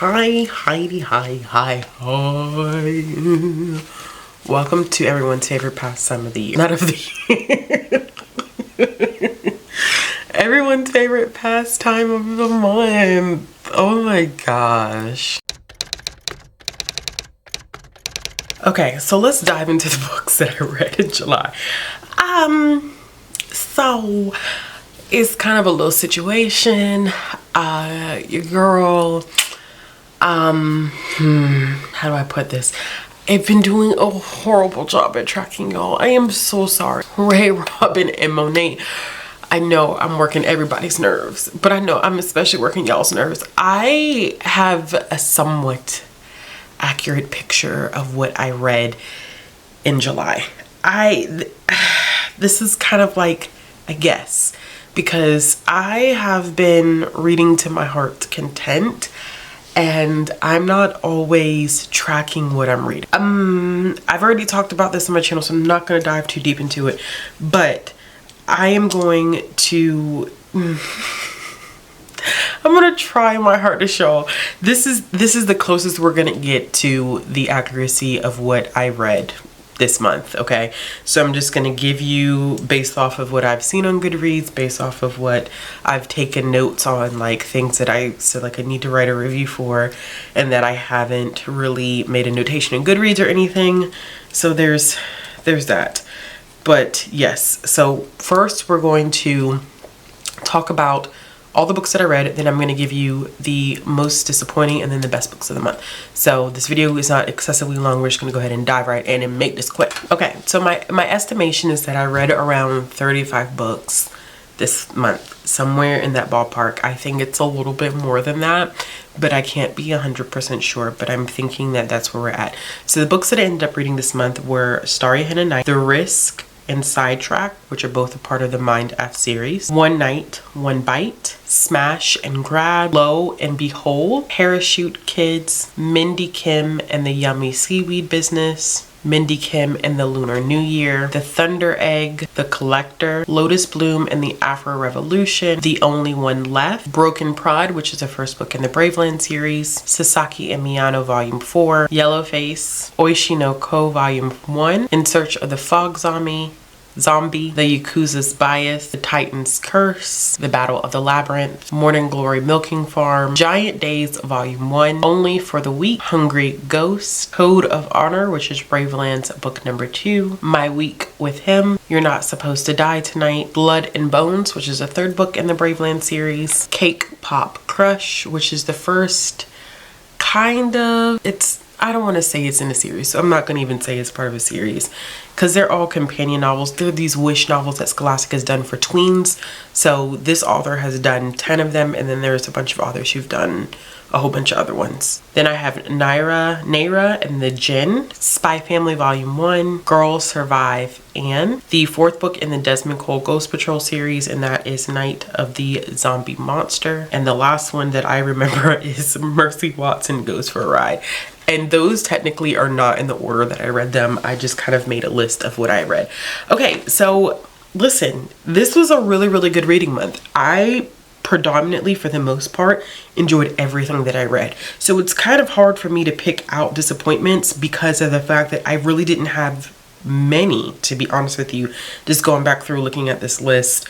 Hi. Welcome to everyone's favorite pastime of the year. Not of the year. Everyone's favorite pastime of the month. Oh my gosh. Okay, so let's dive into the books that I read in July. So it's kind of a little situation. Your girl, how do I put this? I've been doing a horrible job at tracking y'all. I am so sorry. Ray, Robin, and Monet. I know I'm working everybody's nerves, but I know I'm especially working y'all's nerves. I have a somewhat accurate picture of what I read in July. This is kind of like a guess because I have been reading to my heart's content and I'm not always tracking what I'm reading. I've already talked about this on my channel, so I'm not going to dive too deep into it, but I am going to I'm gonna try my heart to show. This is the closest we're gonna get to the accuracy of what I read this month. Okay, so I'm just gonna give you based off of what I've seen on Goodreads, based off of what I've taken notes on, like things that I said like I need to write a review for and that I haven't really made a notation in Goodreads or anything. So there's that. But yes, so first we're going to talk about all the books that I read, then I'm going to give you the most disappointing and then the best books of the month. So this video is not excessively long. We're just going to go ahead and dive right in and make this quick. Okay, so my estimation is that I read around 35 books this month, somewhere in that ballpark. I think it's a little bit more than that, but I can't be 100% sure, but I'm thinking that that's where we're at. So the books that I ended up reading this month were Starry Hen and Night, The Risk, and Sidetrack, which are both a part of the Mind F series. One Night, One Bite, Smash and Grab, Lo and Behold, Parachute Kids, Mindy Kim and the Yummy Seaweed Business, Mindy Kim and the Lunar New Year, The Thunder Egg, The Collector, Lotus Bloom and the Afro Revolution, The Only One Left, Broken Pride, which is the first book in the Bravelands series, Sasaki and Miyano Volume 4, Yellowface, Oishi no Ko Volume 1, In Search of the Fog Zombie, The Yakuza's Bias, The Titan's Curse, The Battle of the Labyrinth, Morning Glory Milking Farm, Giant Days Volume 1, Only for the Weak, Hungry Ghost, Code of Honor, which is Bravelands book number 2, My Week with Him, You're Not Supposed to Die Tonight, Blood and Bones, which is the third book in the Bravelands series, Cake Pop Crush, which is the first kind of, I don't want to say it's in a series, so I'm not going to even say it's part of a series because they're all companion novels. They're these wish novels that Scholastic has done for tweens. So this author has done 10 of them, and then there's a bunch of authors who've done a whole bunch of other ones. Then I have Naira and the Jinn, Spy Family Volume 1, Girls Survive, and the fourth book in the Desmond Cole Ghost Patrol series, and that is Night of the Zombie Monster. And the last one that I remember is Mercy Watson Goes for a Ride. And those technically are not in the order that I read them. I just kind of made a list of what I read. Okay, so listen, this was a really, really good reading month. I predominantly, for the most part, enjoyed everything that I read. So it's kind of hard for me to pick out disappointments because of the fact that I really didn't have many, to be honest with you. Just going back through looking at this list,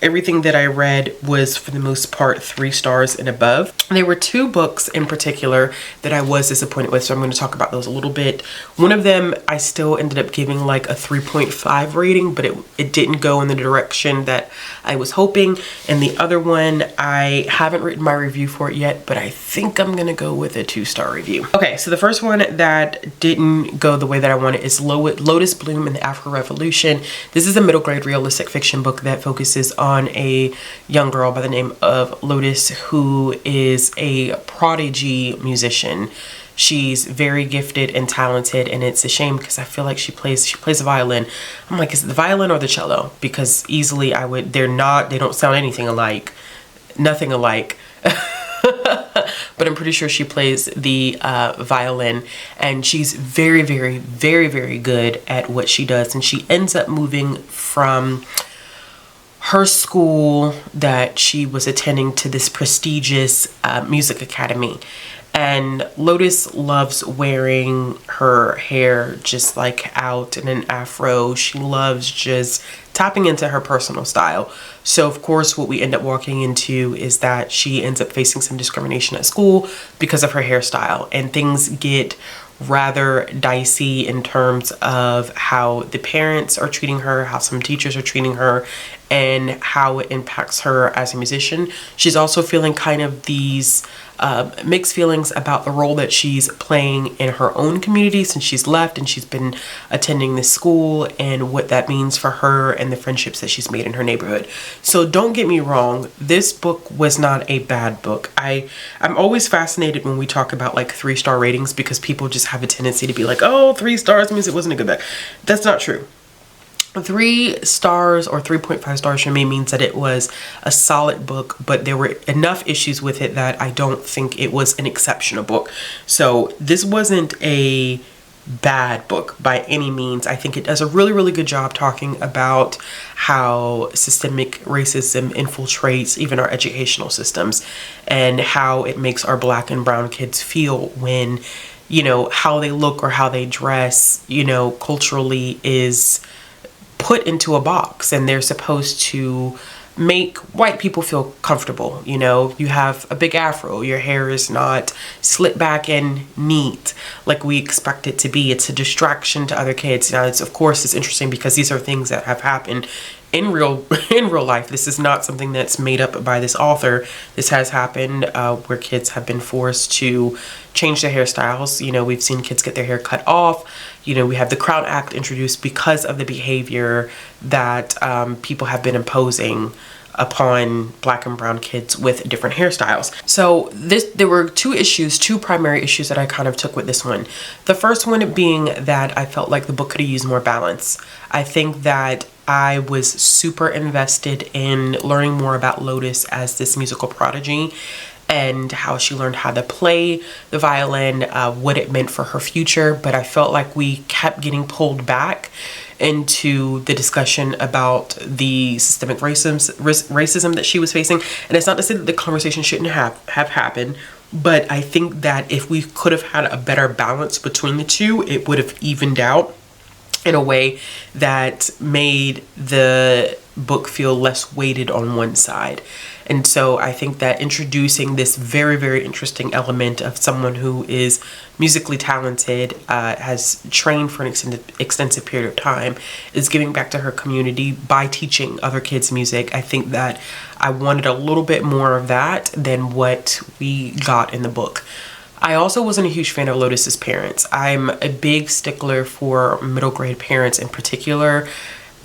everything that I read was, for the most part, 3 stars and above. There were 2 books in particular that I was disappointed with, so I'm going to talk about those a little bit. One of them, I still ended up giving like a 3.5 rating, but it didn't go in the direction that I was hoping. And the other one, I haven't written my review for it yet, but I think I'm going to go with a 2-star review. Okay, so the first one that didn't go the way that I wanted is Lotus Bloom and the Afro Revolution. This is a middle grade realistic fiction book that focuses on a young girl by the name of Lotus who is a prodigy musician. She's very gifted and talented, and it's a shame because I feel like she plays a violin. I'm like, is it the violin or the cello? Because easily they don't sound anything alike, nothing alike. But I'm pretty sure she plays the violin, and she's very, very, very, very good at what she does. And she ends up moving from her school that she was attending to this prestigious music academy. And Lotus loves wearing her hair just like out in an afro. She loves just tapping into her personal style. So of course what we end up walking into is that she ends up facing some discrimination at school because of her hairstyle, and things get rather dicey in terms of how the parents are treating her, how some teachers are treating her, and how it impacts her as a musician. She's also feeling kind of these mixed feelings about the role that she's playing in her own community since she's left and she's been attending this school, and what that means for her and the friendships that she's made in her neighborhood. So don't get me wrong, this book was not a bad book. I'm always fascinated when we talk about like 3-star ratings, because people just have a tendency to be like, oh, 3 stars means it wasn't a good book. That's not true. 3 stars or 3.5 stars for me means that it was a solid book, but there were enough issues with it that I don't think it was an exceptional book. So this wasn't a bad book by any means. I think it does a really good job talking about how systemic racism infiltrates even our educational systems, and how it makes our Black and brown kids feel when, you know, how they look or how they dress, you know, culturally is put into a box, and they're supposed to make white people feel comfortable. You know, you have a big afro, your hair is not slicked back and neat like we expect it to be. It's a distraction to other kids. Now, it's of course it's interesting because these are things that have happened in real life. This is not something that's made up by this author. This has happened where kids have been forced to change their hairstyles. You know, we've seen kids get their hair cut off. You know, we have the Crown Act introduced because of the behavior that people have been imposing upon Black and brown kids with different hairstyles. So there were two primary issues that I kind of took with this one. The first one being that I felt like the book could have used more balance. I think that I was super invested in learning more about Lotus as this musical prodigy, and how she learned how to play the violin, what it meant for her future. But I felt like we kept getting pulled back into the discussion about the systemic racism that she was facing. And it's not to say that the conversation shouldn't have happened, but I think that if we could have had a better balance between the two, it would have evened out in a way that made the book feel less weighted on one side. And so I think that introducing this very interesting element of someone who is musically talented, has trained for an extensive period of time, is giving back to her community by teaching other kids music. I think that I wanted a little bit more of that than what we got in the book. I also wasn't a huge fan of Lotus's parents. I'm a big stickler for middle grade parents in particular.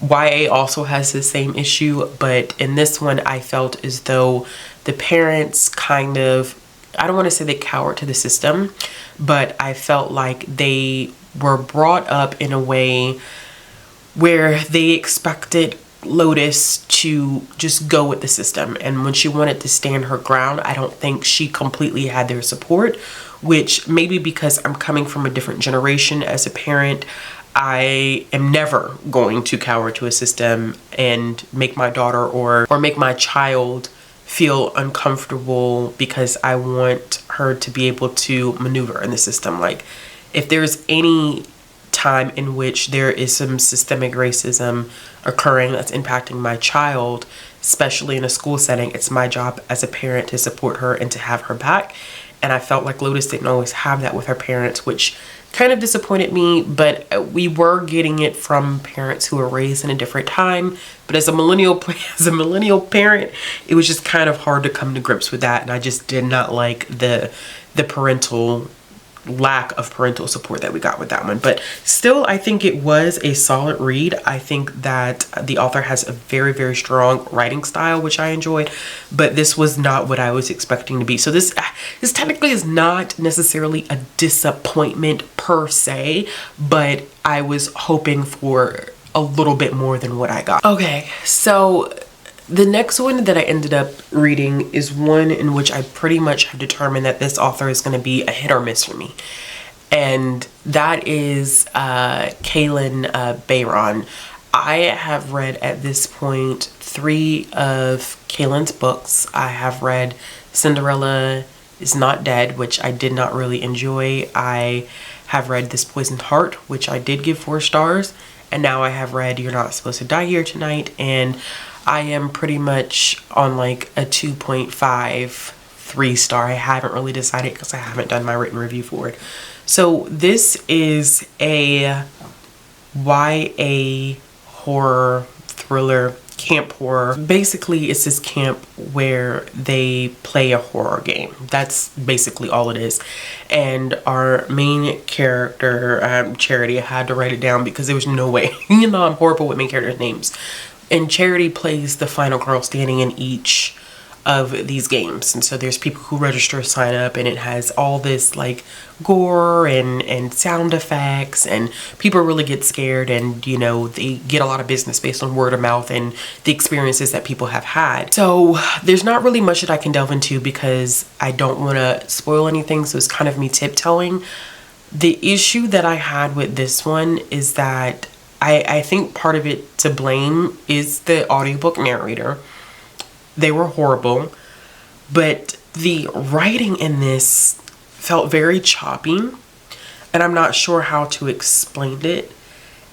YA also has the same issue, but in this one I felt as though the parents kind of, I don't want to say they cowered to the system, but I felt like they were brought up in a way where they expected Lotus to just go with the system, and when she wanted to stand her ground, I don't think she completely had their support, which maybe because I'm coming from a different generation as a parent, I am never going to cower to a system and make my daughter or make my child feel uncomfortable because I want her to be able to maneuver in the system. Like, if there's any time in which there is some systemic racism occurring that's impacting my child, especially in a school setting, it's my job as a parent to support her and to have her back. And I felt like Lotus didn't always have that with her parents, which kind of disappointed me, but we were getting it from parents who were raised in a different time. But as a millennial parent, it was just kind of hard to come to grips with that, and I just did not like the lack of parental support that we got with that one. But still, I think it was a solid read. I think that the author has a very strong writing style, which I enjoyed, but this was not what I was expecting to be. So this technically is not necessarily a disappointment per se, but I was hoping for a little bit more than what I got. Okay, so the next one that I ended up reading is one in which I pretty much have determined that this author is going to be a hit or miss for me. And that is Kaylin Bayron. I have read at this point 3 of Kaylin's books. I have read Cinderella, is Not Dead, which I did not really enjoy. I have read This Poisoned Heart, which I did give 4 stars. And now I have read You're Not Supposed to Die Here Tonight. And I am pretty much on like a 2.5, 3 star. I haven't really decided because I haven't done my written review for it. So this is a YA horror thriller, camp horror. Basically, it's this camp where they play a horror game. That's basically all it is. And our main character, Charity, I had to write it down because there was no way. You know, I'm horrible with main characters' names. And Charity plays the final girl standing in each of these games. And so there's people who register, sign up, and it has all this like gore and sound effects, and people really get scared, and you know, they get a lot of business based on word of mouth and the experiences that people have had. So there's not really much that I can delve into because I don't want to spoil anything, so it's kind of me tiptoeing. The issue that I had with this one is that I think part of it to blame is the audiobook narrator. They were horrible, but the writing in this felt very choppy, and I'm not sure how to explain it.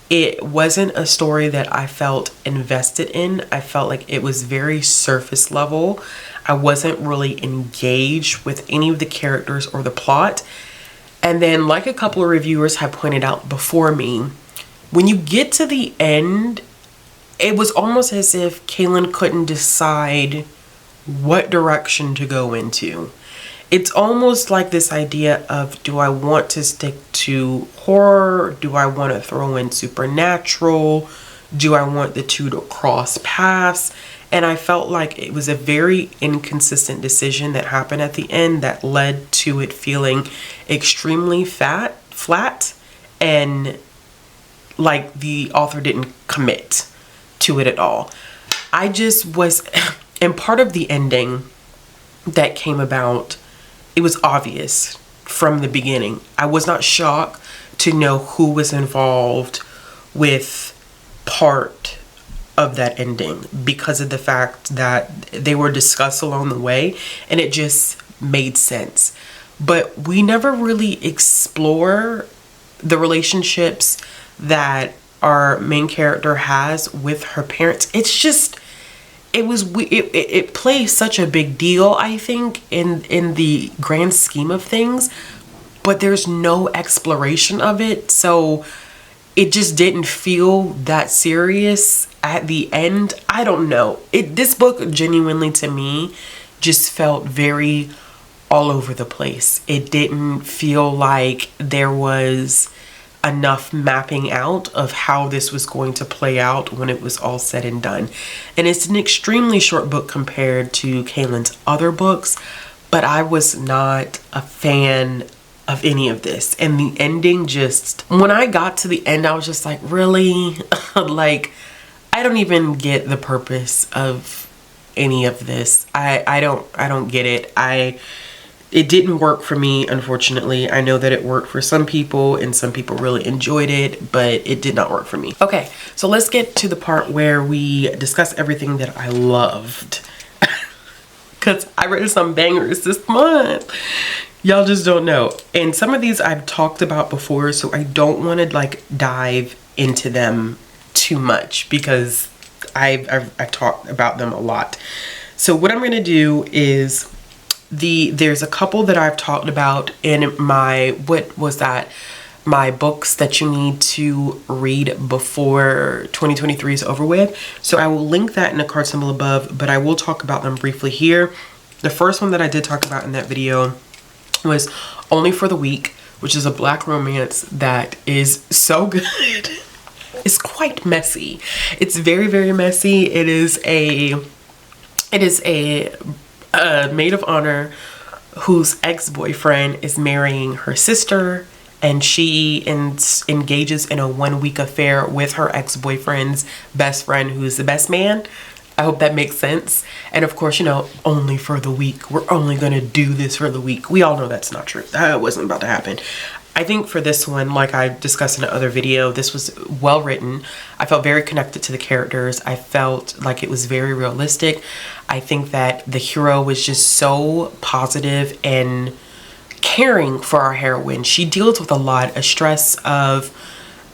It wasn't a story that I felt invested in. I felt like it was very surface level. I wasn't really engaged with any of the characters or the plot. And then, like a couple of reviewers have pointed out before me, when you get to the end, it was almost as if Kaylin couldn't decide what direction to go into. It's almost like this idea of, do I want to stick to horror? Do I want to throw in supernatural? Do I want the two to cross paths? And I felt like it was a very inconsistent decision that happened at the end that led to it feeling extremely flat, and like the author didn't commit to it at all. I just was, and part of the ending that came about, it was obvious from the beginning. I was not shocked to know who was involved with part of that ending because of the fact that they were discussed along the way, and it just made sense. But we never really explore the relationships that our main character has with her parents. It's just, it plays such a big deal, I think, in the grand scheme of things, but there's no exploration of it, so it just didn't feel that serious at the end. I don't know. This book genuinely, to me, just felt very all over the place. It didn't feel like there was enough mapping out of how this was going to play out when it was all said and done. And it's an extremely short book compared to Kaylin's other books, but I was not a fan of any of this. And the ending just, when I got to the end, I was just like, really? Like, I don't even get the purpose of any of this. I don't get it. It didn't work for me, unfortunately. I know that it worked for some people and some people really enjoyed it, but it did not work for me. Okay, so let's get to the part where we discuss everything that I loved. Because I read some bangers this month. Y'all just don't know. And some of these I've talked about before, so I don't want to like dive into them too much because I've talked about them a lot. So what I'm going to do is, there's a couple that I've talked about in my, my books that you need to read before 2023 is over with. So I will link that in the card symbol above, but I will talk about them briefly here. The first one that I did talk about in that video was Only for the Weak, which is a Black romance that is so good. It's quite messy. It's very, very messy. It is a maid of honor whose ex-boyfriend is marrying her sister, and she engages in a 1-week affair with her ex-boyfriend's best friend, who's the best man. I hope that makes sense. And of course, you know, only for the week. We're only gonna do this for the week. We all know that's not true. That wasn't about to happen. I think for this one, like I discussed in another video, this was well written. I felt very connected to the characters. I felt like it was very realistic. I think that the hero was just so positive and caring for our heroine. She deals with a lot of stress of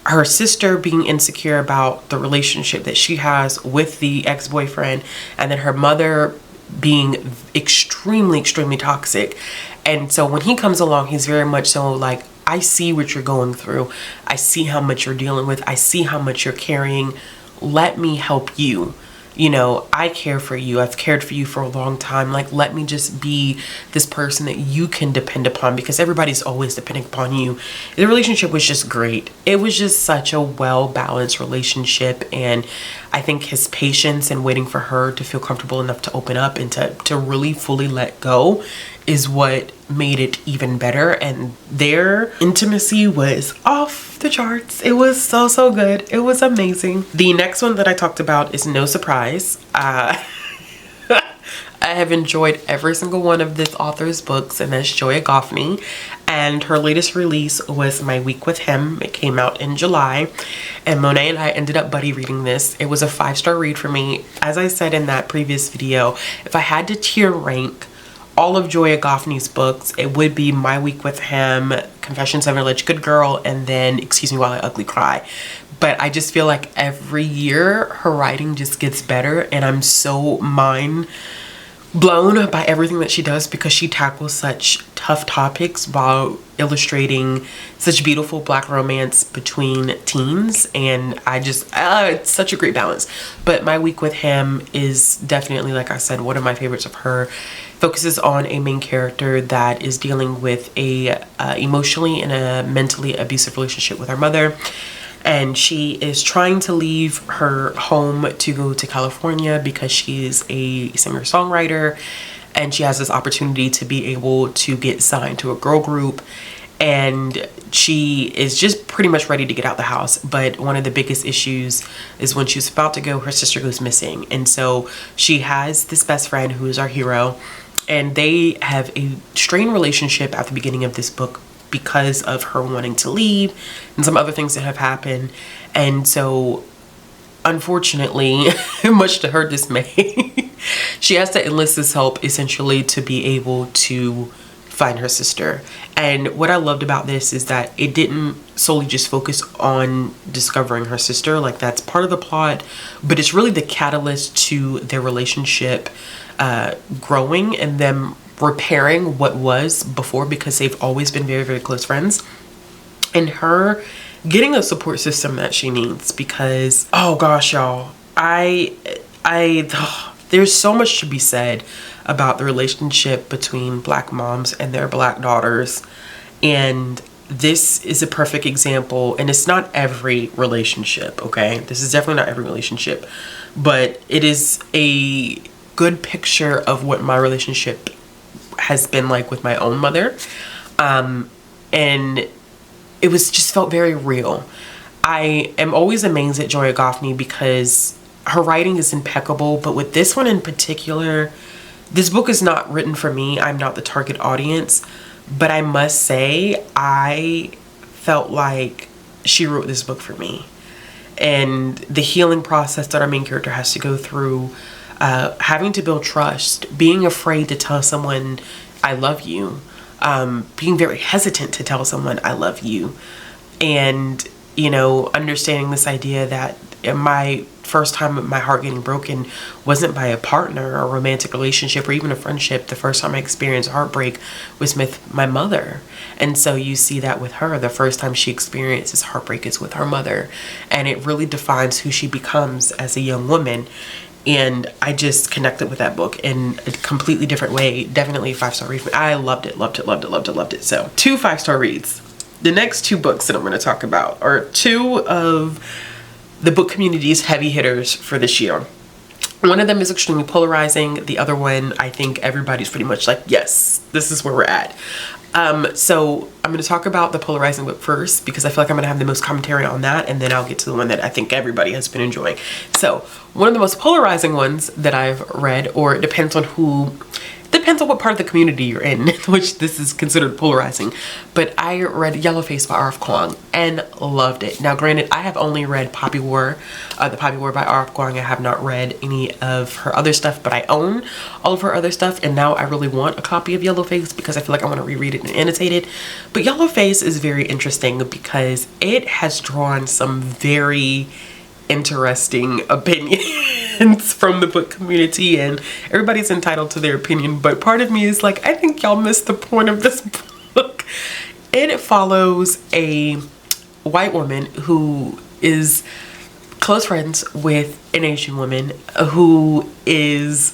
her sister being insecure about the relationship that she has with the ex-boyfriend, and then her mother being extremely toxic. And so when he comes along, he's very much so like, I see what you're going through. I see how much you're dealing with. I see how much you're carrying. Let me help you. You know, I care for you. I've cared for you for a long time. Like, let me just be this person that you can depend upon, because everybody's always depending upon you. The relationship was just great. It was just such a well-balanced relationship. And I think his patience and waiting for her to feel comfortable enough to open up and to really fully let go is what made it even better. And their intimacy was off the charts. It was so good. It was amazing. The next one that I talked about is no surprise. I have enjoyed every single one of this author's books, and that's Joya Goffney. And her latest release was My Week with Him. It came out in July, and Monet and I ended up buddy reading this. It was a 5-star read for me. As I said in that previous video, if I had to tier rank all of Joya Goffney's books, it would be My Week with Him, Confessions of an Alleged Good Girl, and then Excuse Me While I Ugly Cry. But I just feel like every year her writing just gets better, and I'm so mind blown by everything that she does, because she tackles such tough topics while illustrating such beautiful Black romance between teens. And I just it's such a great balance. But My Week with Him is definitely, like I said, one of my favorites of her. Focuses on a main character that is dealing with a emotionally and a mentally abusive relationship with her mother. And she is trying to leave her home to go to California because she's a singer-songwriter, and she has this opportunity to be able to get signed to a girl group. And she is just pretty much ready to get out the house. But one of the biggest issues is when she's about to go, her sister goes missing. And so she has this best friend who is our hero, and they have a strained relationship at the beginning of this book because of her wanting to leave and some other things that have happened. And so unfortunately, much to her dismay, she has to enlist this help essentially to be able to find her sister. And what I loved about this is that it didn't solely just focus on discovering her sister, like that's part of the plot, but it's really the catalyst to their relationship growing and them repairing what was before, because they've always been very close friends, and her getting a support system that she needs. Because oh gosh, y'all, there's so much to be said about the relationship between Black moms and their Black daughters, and this is a perfect example. And it's not every relationship, okay? This is definitely not every relationship, but it is a good picture of what my relationship has been like with my own mother. And it was just felt very real. I am always amazed at Joya Goffney because her writing is impeccable, but with this one in particular, this book is not written for me. I'm not the target audience, but I must say I felt like she wrote this book for me. And the healing process that our main character has to go through, having to build trust, being afraid to tell someone I love you, being very hesitant to tell someone I love you, and you know, understanding this idea that my first time of my heart getting broken wasn't by a partner or a romantic relationship or even a friendship. The first time I experienced heartbreak was with my mother. And so you see that with her. The first time she experiences heartbreak is with her mother, and it really defines who she becomes as a young woman. And I just connected with that book in a completely different way. Definitely a 5-star read. I loved it. So 2 5-star reads. The next 2 books that I'm going to talk about are 2 of the book community's heavy hitters for this year. One of them is extremely polarizing. The other one, I think everybody's pretty much like, yes, this is where we're at. So I'm going to talk about the polarizing book first, because I feel like I'm going to have the most commentary on that, and then I'll get to the one that I think everybody has been enjoying. So one of the most polarizing ones that I've read, or it depends on who depends on what part of the community you're in, which this is considered polarizing. But I read Yellowface by R.F. Kuang and loved it. Now, granted, I have only read Poppy War, the Poppy War by R.F. Kuang. I have not read any of her other stuff, but I own all of her other stuff. And now I really want a copy of Yellowface because I feel like I want to reread it and annotate it. But Yellowface is very interesting because it has drawn some very interesting opinions from the book community, and everybody's entitled to their opinion, but part of me is like, I think y'all missed the point of this book. It follows a white woman who is close friends with an Asian woman who is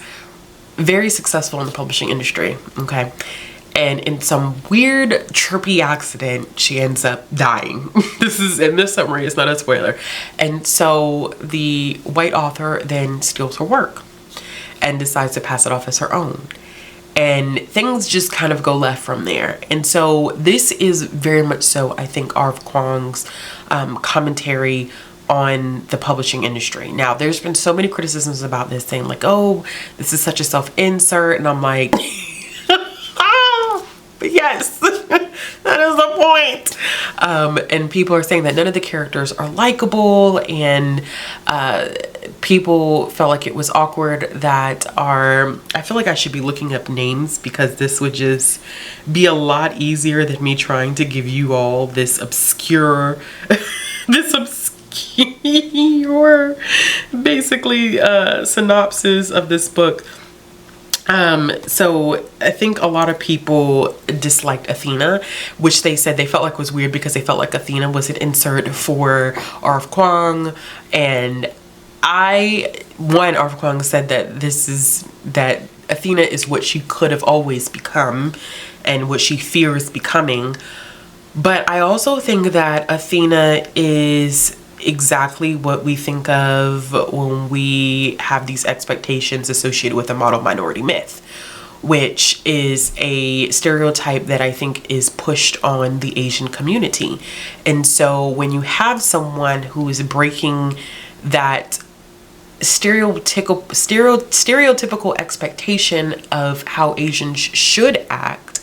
very successful in the publishing industry, okay? And in some weird chirpy accident, she ends up dying. This is in this summary, it's not a spoiler. And so the white author then steals her work and decides to pass it off as her own. And things just kind of go left from there. And so this is very much so, I think, R.F. Kuang's commentary on the publishing industry. Now, there's been so many criticisms about this, saying like, oh, this is such a self-insert. And I'm like... But yes, that is the point. And people are saying that none of the characters are likable, and people felt like it was awkward that I feel like I should be looking up names because this would just be a lot easier than me trying to give you all this obscure, basically synopsis of this book. So I think a lot of people disliked Athena, which they said they felt like was weird because they felt like Athena was an insert for R.F. Kuang. And R.F. Kuang said that Athena is what she could have always become and what she fears becoming. But I also think that Athena is exactly what we think of when we have these expectations associated with a model minority myth, which is a stereotype that I think is pushed on the Asian community. And so when you have someone who is breaking that stereotypical expectation of how Asians should act,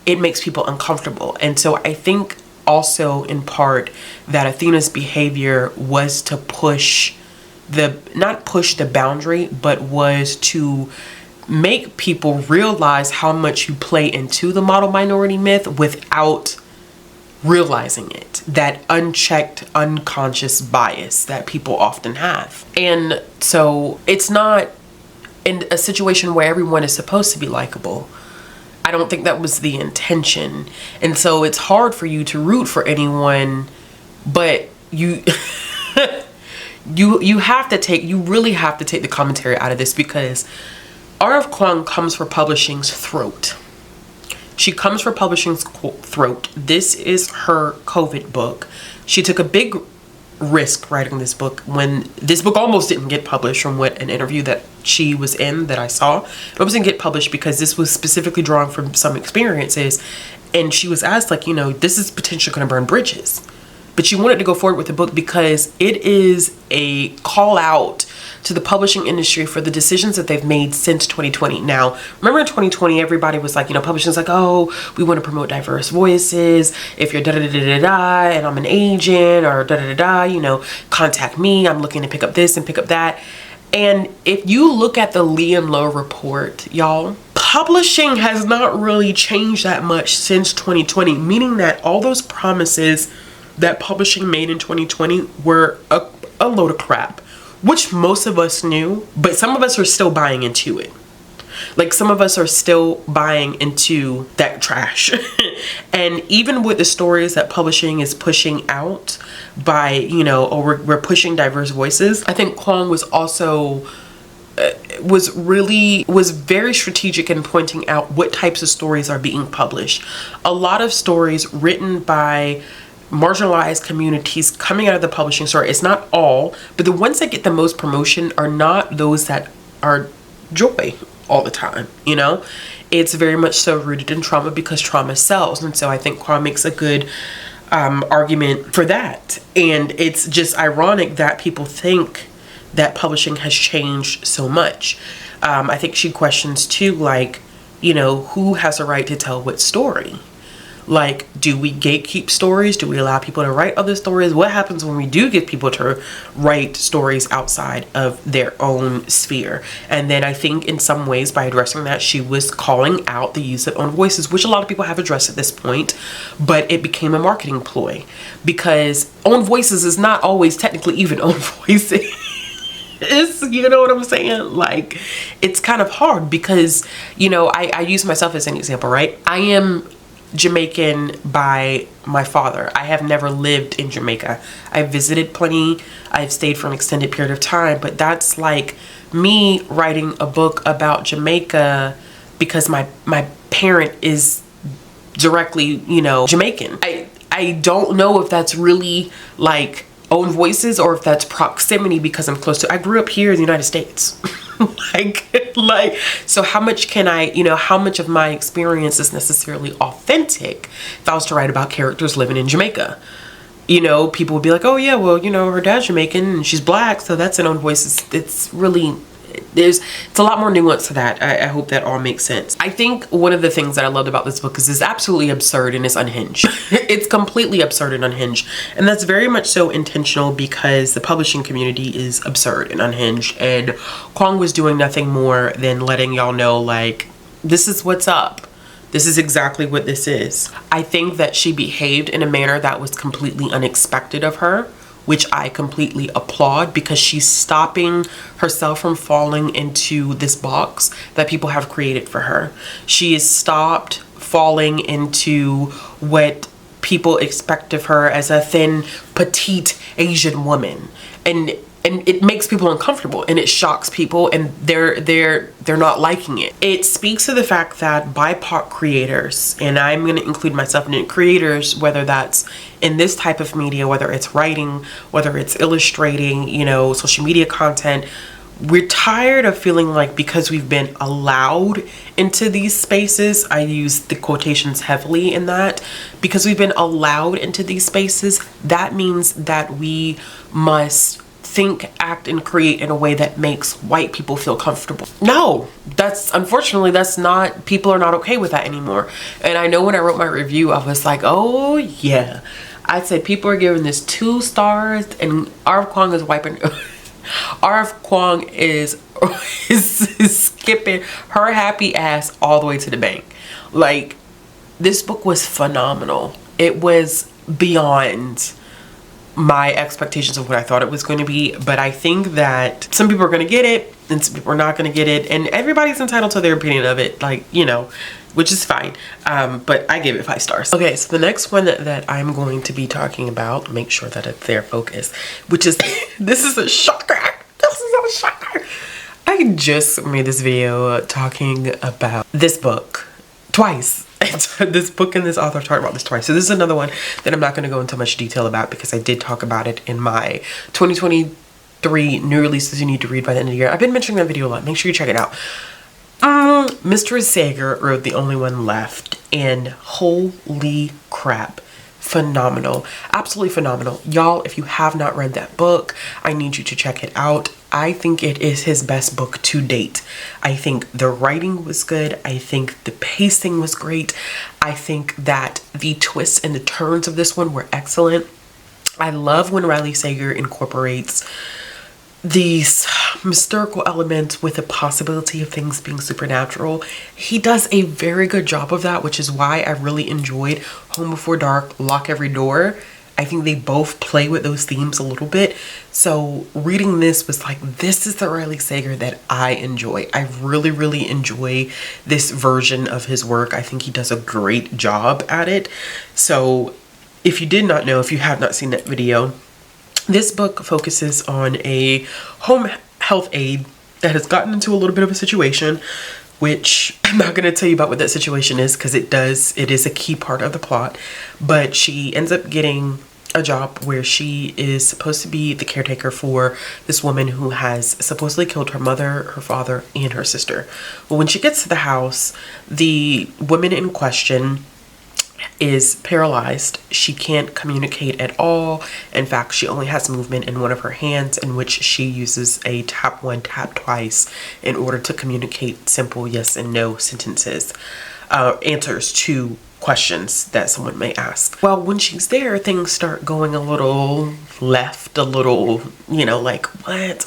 it makes people uncomfortable. And so I think also in part that Athena's behavior was to not push the boundary, but was to make people realize how much you play into the model minority myth without realizing it. That unchecked, unconscious bias that people often have. And so it's not in a situation where everyone is supposed to be likable. I don't think that was the intention. And so it's hard for you to root for anyone, but you you really have to take the commentary out of this, because R.F. Kuang comes for publishing's throat. She comes for publishing's throat. This is her COVID book. She took a big risk writing this book when this book almost didn't get published, from an interview that she was in that I saw. It wasn't get published because this was specifically drawn from some experiences, and she was asked, like, this is potentially going to burn bridges. But she wanted to go forward with the book because it is a call out to the publishing industry for the decisions that they've made since 2020. Now, remember in 2020, everybody was like, publishing's like, oh, we want to promote diverse voices. If you're da-da-da-da-da and I'm an agent, or da-da-da-da, contact me. I'm looking to pick up this and pick up that. And if you look at the Lee and Low report, y'all, publishing has not really changed that much since 2020, meaning that all those promises that publishing made in 2020 were a load of crap, which most of us knew, but some of us are still buying into it. Like, some of us are still buying into that trash. And even with the stories that publishing is pushing out by, we're pushing diverse voices, I think Kuang was also was very strategic in pointing out what types of stories are being published. A lot of stories written by marginalized communities coming out of the publishing store. It's not all, but the ones that get the most promotion are not those that are joy all the time. It's very much so rooted in trauma, because trauma sells. And so I think Kuang makes a good argument for that. And it's just ironic that people think that publishing has changed so much. I think she questions too, like, you know, who has a right to tell what story? Like, do we gatekeep stories? Do we allow people to write other stories? What happens when we do get people to write stories outside of their own sphere? And then I think in some ways, by addressing that, she was calling out the use of own voices, which a lot of people have addressed at this point, but it became a marketing ploy because own voices is not always technically even own voices. You know what I'm saying? Like, it's kind of hard because, you know, I use myself as an example, right? I am Jamaican by my father. I have never lived in Jamaica. I've visited plenty. I've stayed for an extended period of time, but that's like me writing a book about Jamaica because my parent is directly, you know, Jamaican. I don't know if that's really like own voices or if that's proximity because I'm close to, I grew up here in the United States. like, so how much can I, you know, how much of my experience is necessarily authentic if I was to write about characters living in Jamaica? You know, people would be like, oh yeah, well, you know, her dad's Jamaican and she's black, so that's an own voice. It's really, it's a lot more nuance to that. I hope that all makes sense. I think one of the things that I loved about this book is it's absolutely absurd and it's unhinged. It's completely absurd and unhinged. And that's very much so intentional because the publishing community is absurd and unhinged. And Kwong was doing nothing more than letting y'all know, like, this is what's up. This is exactly what this is. I think that she behaved in a manner that was completely unexpected of her, which I completely applaud because she's stopping herself from falling into this box that people have created for her. She has stopped falling into what people expect of her as a thin, petite Asian woman. And it makes people uncomfortable and it shocks people and they're not liking it. It speaks to the fact that BIPOC creators, and I'm going to include myself in it, creators, whether that's in this type of media, whether it's writing, whether it's illustrating, you know, social media content, we're tired of feeling like because we've been allowed into these spaces, I use the quotations heavily in that, because we've been allowed into these spaces, that means that we must think, act, and create in a way that makes white people feel comfortable. No, that's, unfortunately, that's not, people are not okay with that anymore. And I know when I wrote my review, I was like, oh yeah. I said people are giving this 2 stars and RF Kwong is wiping, RF Kwong is skipping her happy ass all the way to the bank. Like, this book was phenomenal. It was beyond my expectations of what I thought it was going to be, but I think that some people are going to get it and some people are not going to get it, and everybody's entitled to their opinion of it, like, you know, which is fine. But I gave it 5 stars. Okay, so the next one that I'm going to be talking about, make sure that it's their focus, which is this is a shocker. This is a shocker. I just made this video talking about this book twice. This book and this author talked about this twice. So this is another one that I'm not going to go into much detail about because I did talk about it in my 2023 new releases you need to read by the end of the year. I've been mentioning that video a lot. Make sure you check it out. Mr. Sager wrote The Only One Left, and holy crap, phenomenal. Absolutely phenomenal. Y'all, if you have not read that book, I need you to check it out. I think it is his best book to date. I think the writing was good. I think the pacing was great. I think that the twists and the turns of this one were excellent. I love when Riley Sager incorporates these mystical elements with the possibility of things being supernatural. He does a very good job of that, which is why I really enjoyed Home Before Dark, Lock Every Door. I think they both play with those themes a little bit. So reading this was like, this is the Riley Sager that I enjoy. I really, really enjoy this version of his work. I think he does a great job at it. So if you did not know, if you have not seen that video, this book focuses on a home health aide that has gotten into a little bit of a situation, which I'm not going to tell you about what that situation is because it is a key part of the plot. But she ends up getting a job where she is supposed to be the caretaker for this woman who has supposedly killed her mother, her father, and her sister. Well, when she gets to the house, the woman in question is paralyzed. She can't communicate at all. In fact, she only has movement in one of her hands, in which she uses a tap one, tap twice in order to communicate simple yes and no sentences, answers to questions that someone may ask. Well, when she's there, things start going a little left, a little, you know, like, what's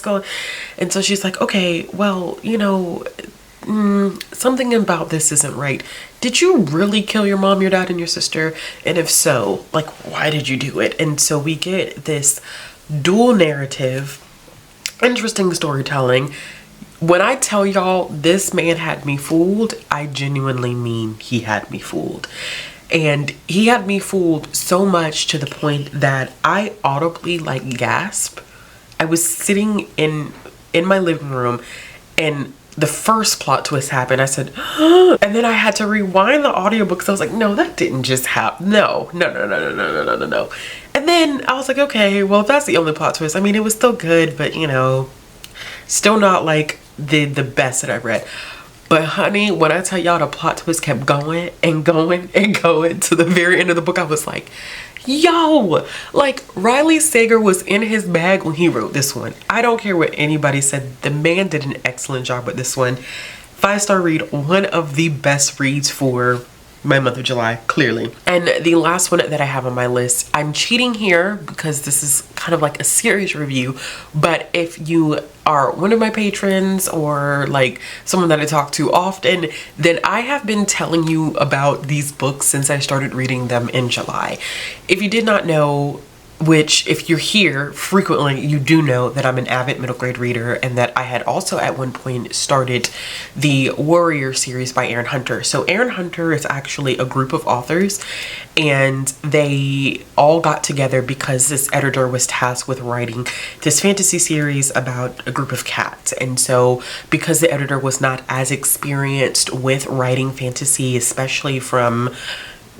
going? And so she's like, okay, well, you know, something about this isn't right. Did you really kill your mom, your dad, and your sister? And if so, like, why did you do it? And so we get this dual narrative, interesting storytelling. When I tell y'all this man had me fooled, I genuinely mean he had me fooled. And he had me fooled so much to the point that I audibly like gasp. I was sitting in my living room and the first plot twist happened. I said, and then I had to rewind the audiobook because I was like, no, that didn't just happen. No. And then I was like, okay, well, if that's the only plot twist, I mean, it was still good, but you know, still not like the best that I read. But honey, when I tell y'all the plot twist kept going and going and going to the very end of the book, I was like, yo, like Riley Sager was in his bag when he wrote this one. I don't care what anybody said. The man did an excellent job with this one. 5-star read, one of the best reads for my month of July, clearly. And the last one that I have on my list, I'm cheating here because this is kind of like a series review, but if you are one of my patrons or like someone that I talk to often, then I have been telling you about these books since I started reading them in July. If you did not know, which if you're here frequently, you do know that I'm an avid middle grade reader and that I had also at one point started the Warrior series by Aaron Hunter. So Aaron Hunter is actually a group of authors and they all got together because this editor was tasked with writing this fantasy series about a group of cats. And so because the editor was not as experienced with writing fantasy, especially from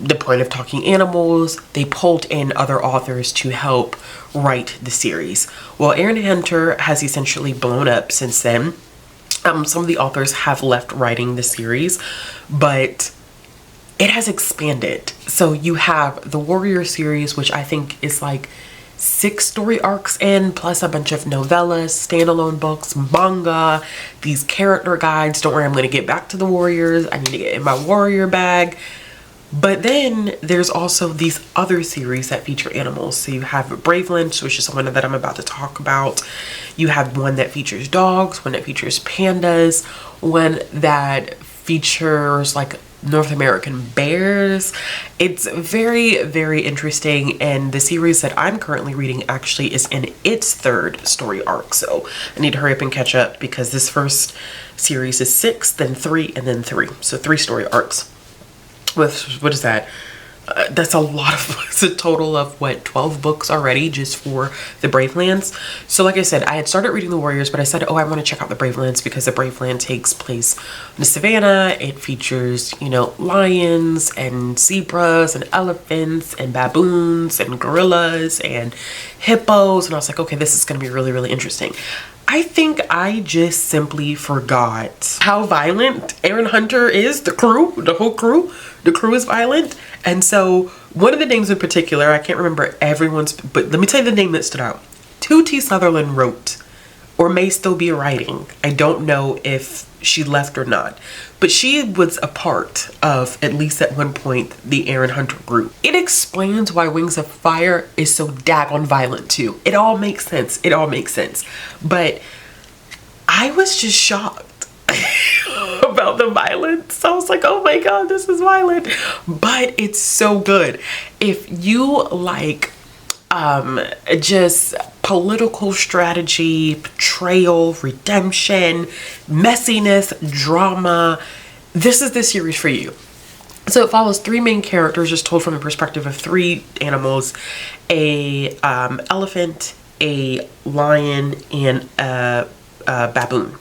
the point of talking animals, they pulled in other authors to help write the series. Well, Aaron Hunter has essentially blown up since then. Some of the authors have left writing the series, but it has expanded. So you have the Warrior series, which I think is like 6 story arcs in, plus a bunch of novellas, standalone books, manga, these character guides. Don't worry, I'm going to get back to the Warriors. I need to get in my Warrior bag. But then there's also these other series that feature animals. So you have Bravelands, which is one that I'm about to talk about. You have one that features dogs, one that features pandas, one that features like North American bears. It's very, very interesting. And the series that I'm currently reading actually is in its 3rd story arc. So I need to hurry up and catch up because this first series is 6, then 3, and then 3. So 3 story arcs. With what is that? That's a lot of books, a total of what, 12 books already just for the Bravelands. So like I said, I had started reading the Warriors, but I said, oh, I want to check out the Bravelands because the Braveland takes place in the savannah. It features, you know, lions and zebras and elephants and baboons and gorillas and hippos. And I was like, okay, this is going to be really, really interesting. I think I just simply forgot how violent Aaron Hunter is. The crew, the whole crew, the crew is violent. And so one of the names in particular, I can't remember everyone's, but let me tell you the name that stood out. 2T Sutherland wrote, or may still be writing. I don't know if she left or not, but she was a part of, at least at one point, the Aaron Hunter group. It explains why Wings of Fire is so daggone violent too. It all makes sense. It all makes sense. But I was just shocked about the violence. I was like, oh my God, this is violent. But it's so good. If you like just political strategy, betrayal, redemption, messiness, drama, this is the series for you. So it follows 3 main characters just told from the perspective of 3 animals, a elephant, a lion, and a baboon.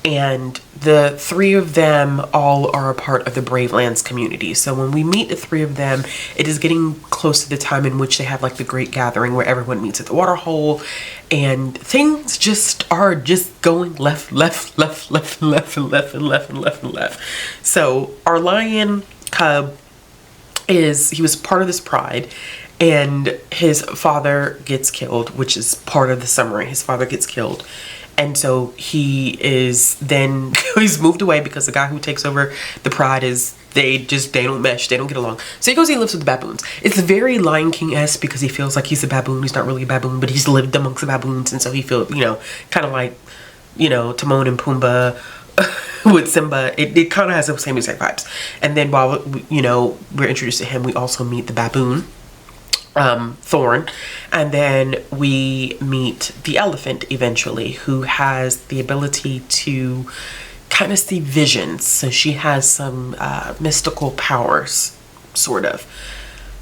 And the 3 of them all are a part of the Bravelands community. So when we meet the 3 of them, it is getting close to the time in which they have like the great gathering where everyone meets at the water hole and things just are just going left. So our lion he was part of this pride, and his father gets killed, which is part of the summary. His father gets killed. And so he is then, he's moved away because the guy who takes over the pride is, they don't mesh, they don't get along. So he goes, he lives with the baboons. It's very Lion King-esque because he feels like he's a baboon. He's not really a baboon, but he's lived amongst the baboons. And so he feels, you know, kind of like, you know, Timon and Pumbaa with Simba. It kind of has the same exact vibes. And then while, you know, we're introduced to him, we also meet the baboon, Thorn, and then we meet the elephant eventually, who has the ability to kind of see visions. So she has some mystical powers, sort of.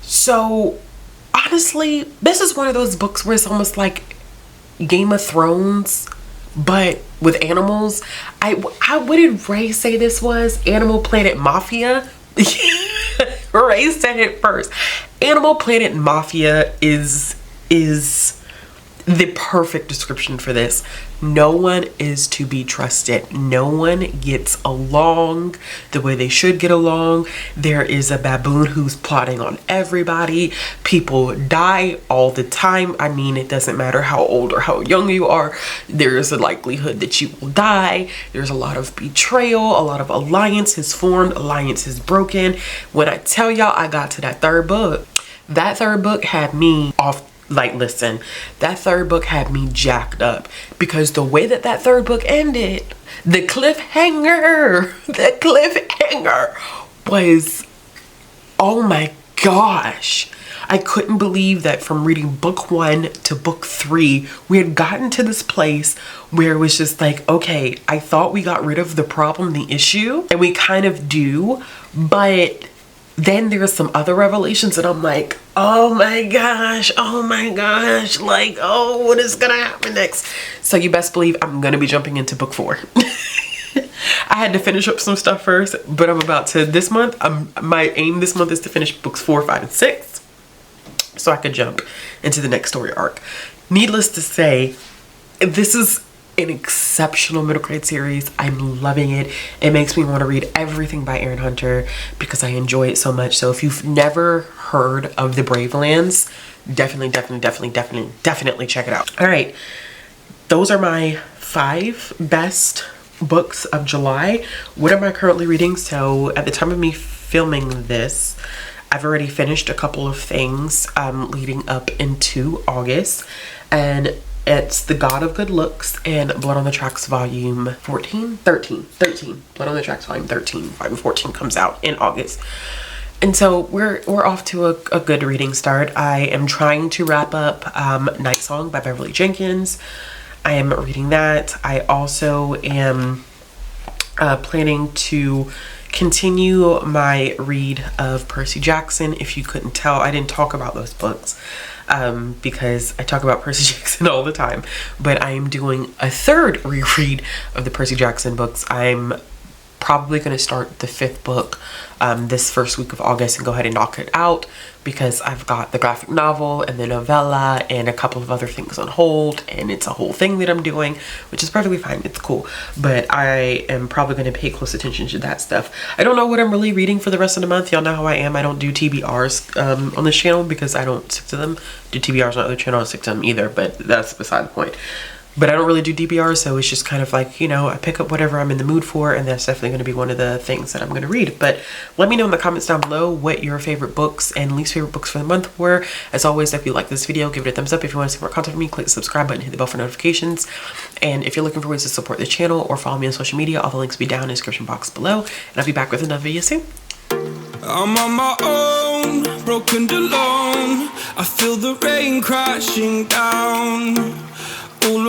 So honestly, this is one of those books where it's almost like Game of Thrones, but with animals. What did Ray say this was? Animal Planet Mafia? Ray said it first. Animal Planet Mafia is the perfect description for this. No one is to be trusted. No one gets along the way they should get along. There is a baboon who's plotting on everybody. People die all the time. I mean, it doesn't matter how old or how young you are. There is a likelihood that you will die. There's a lot of betrayal. A lot of alliance is formed. Alliance is broken. When I tell y'all I got to that third book had me off. Like, listen, that third book had me jacked up because the way that third book ended, the cliffhanger was, oh my gosh. I couldn't believe that from reading book 1 to book 3, we had gotten to this place where it was just like, okay, I thought we got rid of the problem, the issue, and we kind of do, but then there's some other revelations and I'm like, oh my gosh, like, oh, what is gonna happen next? So you best believe I'm gonna be jumping into book 4. I had to finish up some stuff first, but I'm about to, this month, my aim this month is to finish books 4, 5, and 6 so I could jump into the next story arc. Needless to say, this is an exceptional middle grade series. I'm loving it. It makes me want to read everything by Erin Hunter because I enjoy it so much. So if you've never heard of the Bravelands, definitely check it out. All right, those are my 5 best books of July. What am I currently reading? So at the time of me filming this, I've already finished a couple of things leading up into August, and it's The God of Good Looks and Blood on the Tracks volume 13. Blood on the Tracks volume 13. Volume 14 comes out in August. And so we're off to a good reading start. I am trying to wrap up Night Song by Beverly Jenkins. I am reading that. I also am planning to continue my read of Percy Jackson. If you couldn't tell, I didn't talk about those books because I talk about Percy Jackson all the time, but I am doing a third reread of the Percy Jackson books. I'm probably going to start the 5th book this first week of August and go ahead and knock it out because I've got the graphic novel and the novella and a couple of other things on hold, and it's a whole thing that I'm doing, which is perfectly fine. It's cool, but I am probably going to pay close attention to that stuff. I don't know what I'm really reading for the rest of the month. Y'all know how I am. I don't do TBRs on this channel because I don't stick to them. Do TBRs on other channels, I don't stick to them either, but that's beside the point. But I don't really do DBR, so it's just kind of like, you know, I pick up whatever I'm in the mood for, and that's definitely going to be one of the things that I'm going to read. But let me know in the comments down below what your favorite books and least favorite books for the month were. As always, if you like this video, give it a thumbs up. If you want to see more content from me, click the subscribe button, hit the bell for notifications. And if you're looking for ways to support the channel or follow me on social media, all the links will be down in the description box below. And I'll be back with another video soon. I'm on my own, broken and alone. I feel the rain crashing down all